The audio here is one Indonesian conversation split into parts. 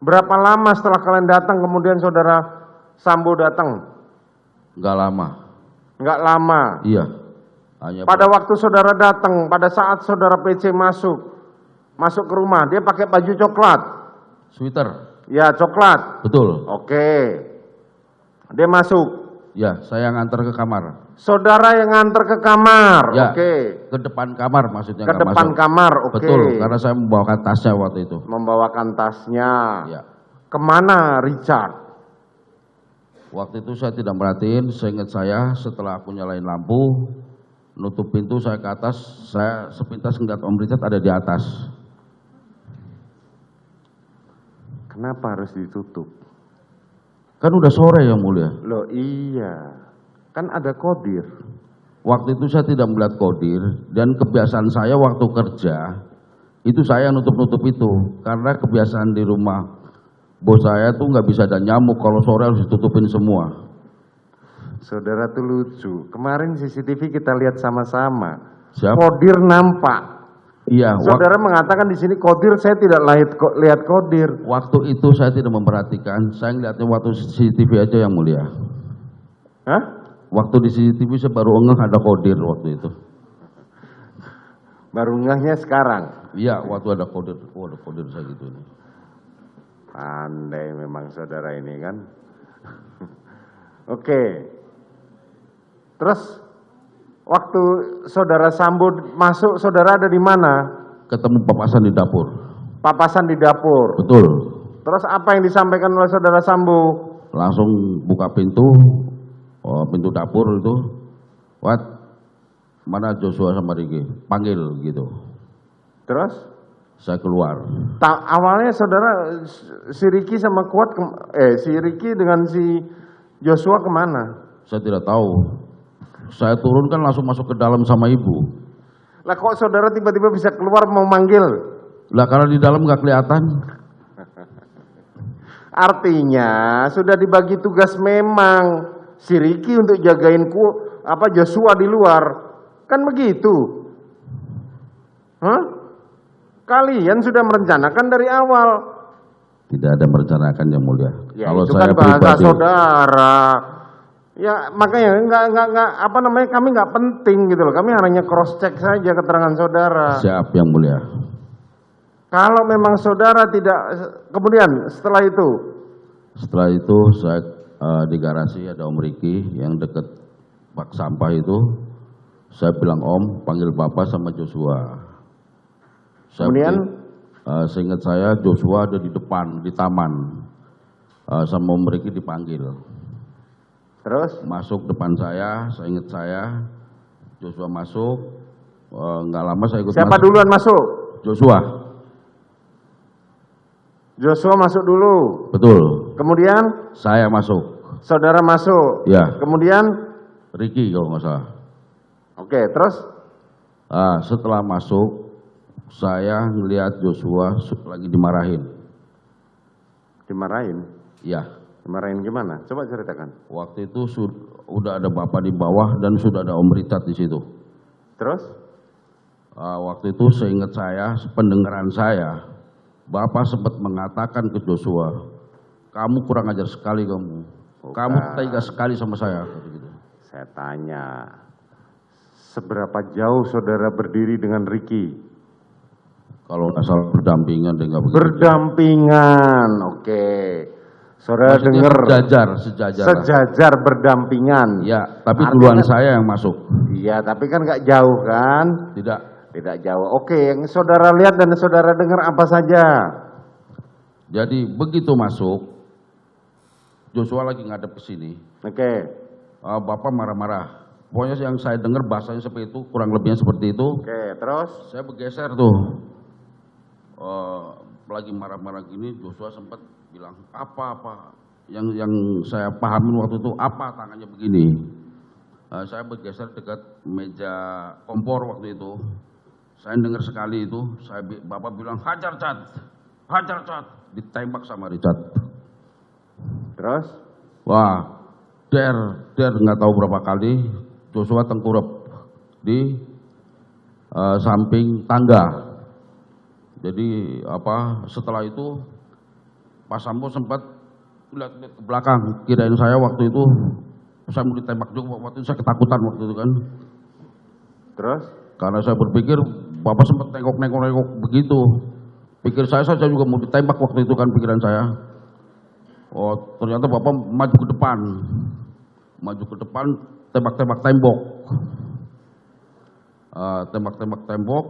Berapa lama setelah kalian datang kemudian saudara Sambo datang? Nggak lama. Nggak lama. Iya. Hanya Pada waktu saudara datang, pada saat saudara PC masuk ke rumah, dia pakai baju coklat. sweater. Ya, coklat. Betul. Oke. Dia masuk. Ya, saya nganter ke kamar. Saudara yang nganter ke kamar. Ya, Oke. ke depan kamar maksudnya. Ke depan masuk. kamar, oke. Betul, karena saya membawakan tasnya waktu itu. Membawakan tasnya. Ya. Kemana Richard? Waktu itu saya tidak merhatiin, seingat saya setelah aku nyalain lampu, nutup pintu, saya ke atas, saya sepintas ngeliat Om Richard ada di atas. Kenapa harus ditutup? Kan udah sore yang mulia. Loh iya, kan ada kodir. Waktu itu saya tidak melihat kodir, dan kebiasaan saya waktu kerja, itu saya nutup-nutup itu. Karena kebiasaan di rumah bos saya tuh nggak bisa ada nyamuk, kalau sore harus ditutupin semua. Saudara tuh lucu, kemarin CCTV kita lihat sama-sama. Siap? Kodir nampak. Iya. Saudara mengatakan di sini kodir, saya tidak lihat kodir. Waktu itu saya tidak memperhatikan, saya ngeliatnya waktu CCTV aja yang mulia. Hah? Waktu di CCTV saya baru ngeh ada kodir waktu itu. Baru ngehnya sekarang. Iya, waktu ada kodir, oh ada kodir saya gitu nih. Pandai memang saudara ini kan. Oke. Terus waktu saudara Sambo masuk, saudara ada di mana? Ketemu papasan di dapur. Papasan di dapur. Betul. Terus apa yang disampaikan oleh saudara Sambo? Langsung buka pintu, pintu dapur itu. What? Mana Joshua sama Ricky? Panggil gitu. Terus? Saya keluar. Awalnya saudara si Ricky sama si Ricky dengan si Joshua kemana? Saya tidak tahu. Saya turun kan langsung masuk ke dalam sama ibu. Lah kok saudara tiba-tiba bisa keluar mau manggil? Lah karena di dalam nggak kelihatan. Artinya sudah dibagi tugas memang si Ricky untuk jagain Joshua di luar. Kan begitu. Hah? Kalian sudah merencanakan dari awal. Tidak ada merencanakan yang mulia. Ya, kalau itu saya kan bahasa pribadi, saudara. Ya makanya kami nggak penting gitu loh. Kami hanya cross check saja keterangan saudara. siap yang mulia. Kalau memang saudara tidak, kemudian setelah itu saya di garasi ada Om Riki yang deket bak sampah itu. Saya bilang Om panggil Bapak sama Joshua. kemudian seingat saya Joshua ada di depan di taman sama Om Riki dipanggil. terus Masuk depan saya ingat saya Joshua masuk, nggak lama saya ikut siapa masuk. duluan masuk? Joshua masuk dulu. Betul. Kemudian Saya masuk. saudara masuk. Ya. Kemudian Ricky kalau nggak salah. oke, terus Setelah masuk saya ngelihat Joshua lagi dimarahin. dimarahin. Ya. Dimarahin gimana? Coba ceritakan. Waktu itu udah ada Bapak di bawah dan sudah ada Om Richard di situ. Terus? Waktu itu seingat saya, pendengaran saya, Bapak sempat mengatakan ke Joshua, kamu kurang ajar sekali kamu. Kamu tega sekali sama saya. Gitu. Saya tanya, seberapa jauh saudara berdiri dengan Ricky? Kalau nggak salah berdampingan dengan Berdampingan, oke. Saudara maksudnya dengar sejajar berdampingan. Ya, tapi Artinya, duluan saya yang masuk. Iya, tapi kan nggak jauh kan? Tidak jauh. Oke, yang saudara lihat dan saudara dengar apa saja? Jadi begitu masuk, Joshua lagi ngadep ke sini. Oke. Bapak marah-marah. Pokoknya yang saya dengar bahasanya seperti itu, kurang lebihnya seperti itu. Oke, terus? Saya bergeser tuh. Lagi marah-marah gini, Joshua sempat bilang apa-apa. Yang saya pahamin waktu itu apa tangannya begini. Saya bergeser dekat meja kompor waktu itu. Saya dengar sekali itu, Bapak bilang hajar Cat, ditembak sama Richard. Terus? Wah, nggak tahu berapa kali Joshua tengkurap di samping tangga. Jadi setelah itu Pak Sambo sempat lihat ke belakang, kirain saya waktu itu saya mau ditembak juga, waktu itu saya ketakutan waktu itu kan. Terus? Karena saya berpikir Bapak sempat nengok begitu. Pikir saya juga mau ditembak waktu itu kan pikiran saya. Oh ternyata Bapak maju ke depan, tembak-tembak tembok. Tembak-tembak tembok,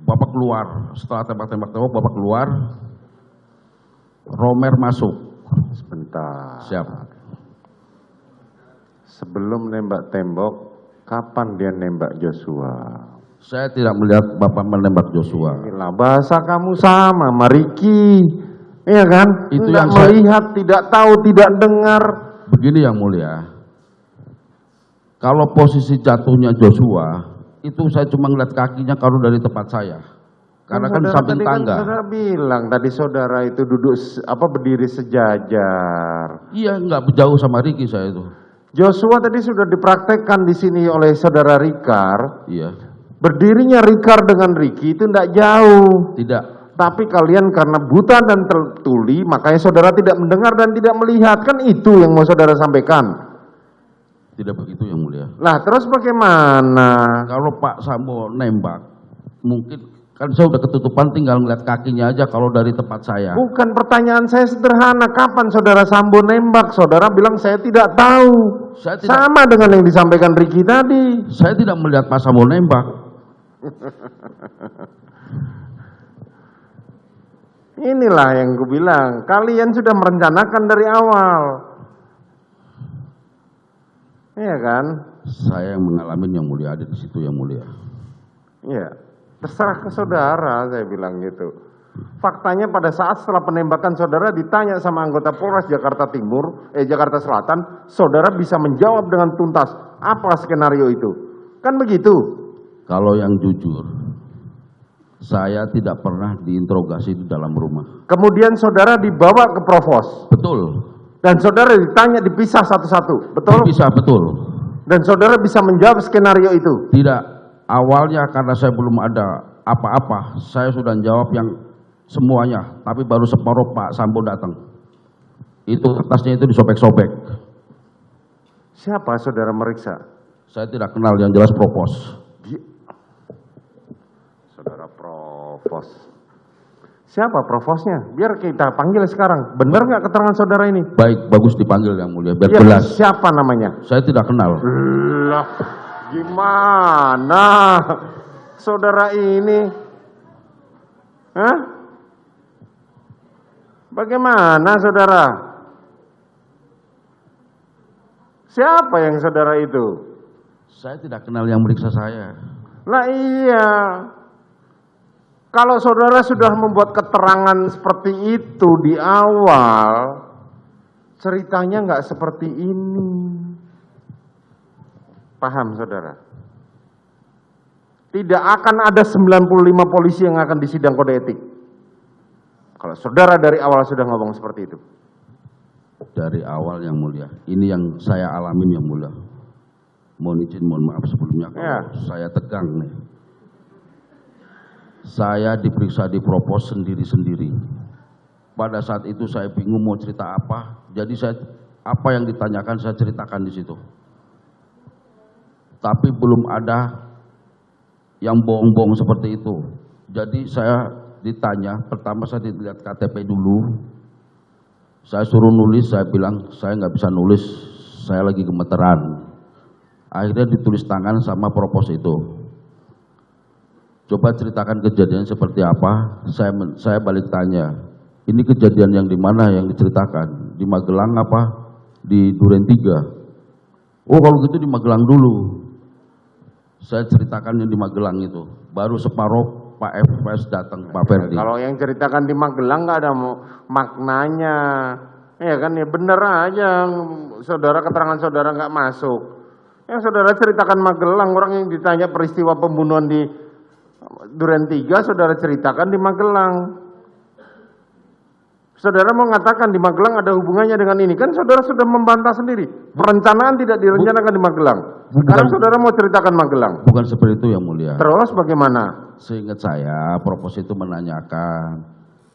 Bapak keluar. Setelah tembak-tembak tembok, Bapak keluar. Romer masuk. Sebentar. Siap. Sebelum nembak tembok, kapan dia nembak Joshua? Saya tidak melihat Bapak menembak Joshua. Inilah bahasa kamu sama, Mariki. Iya kan? Itu tidak yang saya- melihat, tidak tahu, tidak dengar. Begini yang mulia, kalau posisi jatuhnya Joshua, itu saya cuma ngeliat kakinya kalau dari tempat saya. Karena kan Saudara samping tadi tangga. saudara bilang tadi saudara itu duduk berdiri sejajar. Iya, nggak jauh sama Ricky saya itu. Joshua tadi sudah dipraktekkan di sini oleh saudara Rikar. Iya, Berdirinya Rikar dengan Ricky itu tidak jauh. tidak. Tapi kalian karena buta dan tertuli, makanya saudara tidak mendengar dan tidak melihat. Kan itu yang mau saudara sampaikan. Tidak begitu yang mulia. Lah terus bagaimana? Kalau Pak Sambo nembak, mungkin kan saya udah ketutupan tinggal ngeliat kakinya aja kalau dari tempat saya. Bukan, pertanyaan saya sederhana. Kapan saudara Sambo nembak? Saudara bilang saya tidak tahu. Saya tidak, Sama dengan yang disampaikan Ricky tadi. saya tidak melihat Pak Sambo nembak. Inilah yang gue bilang. Kalian sudah merencanakan dari awal. Iya kan? Saya yang mengalami yang mulia, ada di situ yang mulia. Iya. Terserah ke saudara, saya bilang gitu. Faktanya pada saat setelah penembakan saudara ditanya sama anggota Polres Jakarta Jakarta Selatan, saudara bisa menjawab dengan tuntas apa skenario itu. Kan begitu. Kalau yang jujur, saya tidak pernah diinterogasi di dalam rumah. Kemudian saudara dibawa ke Provos. Betul. Dan saudara ditanya dipisah satu-satu. Betul? Bisa betul. Dan saudara bisa menjawab skenario itu. Tidak. Awalnya karena saya belum ada apa-apa, saya sudah jawab yang semuanya. Tapi baru separuh Pak Sambo datang. Itu kertasnya itu disobek-sobek. Siapa saudara meriksa? Saya tidak kenal, yang jelas propos. Saudara Provos. Siapa Provosnya? Biar kita panggil sekarang. Benar nggak keterangan saudara ini? Baik, bagus dipanggil yang mulia, biar Iya, jelas. siapa namanya? Saya tidak kenal. Lah, gimana saudara ini? Hah? Bagaimana saudara? Siapa yang saudara itu? Saya tidak kenal yang meriksa saya. Lah iya. Kalau saudara sudah membuat keterangan seperti itu di awal, ceritanya nggak seperti ini. Paham saudara? Tidak akan ada 95 polisi yang akan disidang kode etik. Kalau saudara dari awal sudah ngomong seperti itu. Dari awal yang mulia. Ini yang saya alamin yang mulia. Mohon izin, mohon maaf sebelumnya kalau Ya. saya tegang nih. Saya diperiksa di Propos sendiri-sendiri. Pada saat itu saya bingung mau cerita apa. Jadi apa yang ditanyakan saya ceritakan di situ. Tapi belum ada yang bohong-bohong seperti itu. Jadi saya ditanya, pertama saya dilihat KTP dulu. Saya suruh nulis, saya bilang saya nggak bisa nulis, saya lagi gemeteran. Akhirnya ditulis tangan sama Propos itu. Coba ceritakan kejadian seperti apa. Saya balik tanya, ini kejadian yang di mana yang diceritakan? Di Magelang apa? Di Duren 3? Oh kalau gitu di Magelang dulu. Saya ceritakan yang di Magelang itu. Baru separuh Pak FPS datang, Pak Ferdi. Kalau yang ceritakan di Magelang nggak ada maknanya. Ya kan ya bener aja. Saudara keterangan saudara nggak masuk. Yang saudara ceritakan Magelang, orang yang ditanya peristiwa pembunuhan di Duren 3, saudara ceritakan di Magelang. Saudara mau mengatakan di Magelang ada hubungannya dengan ini. Kan saudara sudah membantah sendiri. Perencanaan tidak direncanakan di Magelang. Sekarang saudara mau ceritakan Magelang. Bukan seperti itu yang mulia. Terus bagaimana? Seingat saya, Propos itu menanyakan,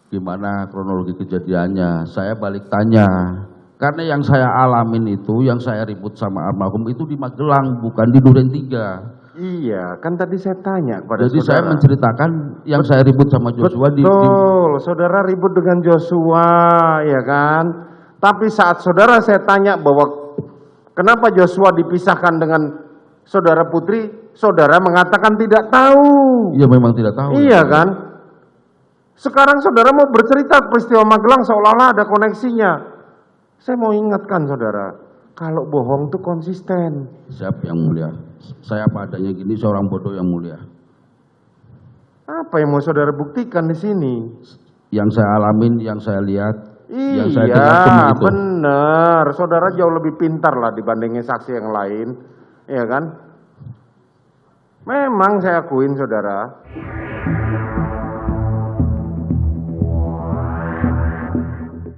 gimana kronologi kejadiannya. Saya balik tanya, karena yang saya alamin itu, yang saya ribut sama almarhum itu di Magelang, bukan di Duren 3. Iya, kan tadi saya tanya kepada Jadi saudara. saya menceritakan yang saya ribut sama Joshua Betul, saudara ribut dengan Joshua, ya kan? Tapi saat saudara saya tanya bahwa kenapa Joshua dipisahkan dengan saudara Putri, saudara mengatakan tidak tahu. Iya memang tidak tahu. Iya kan? Sekarang saudara mau bercerita peristiwa Magelang seolah-olah ada koneksinya. Saya mau ingatkan saudara, kalau bohong itu konsisten. Siap yang mulia. Saya apa adanya gini, seorang bodoh yang mulia. Apa yang mau saudara buktikan di sini? Yang saya alamin, yang saya lihat, yang saya Iya, dengar cuma itu. benar. Saudara jauh lebih pintar lah dibandingin saksi yang lain, ya kan? Memang saya akuin saudara.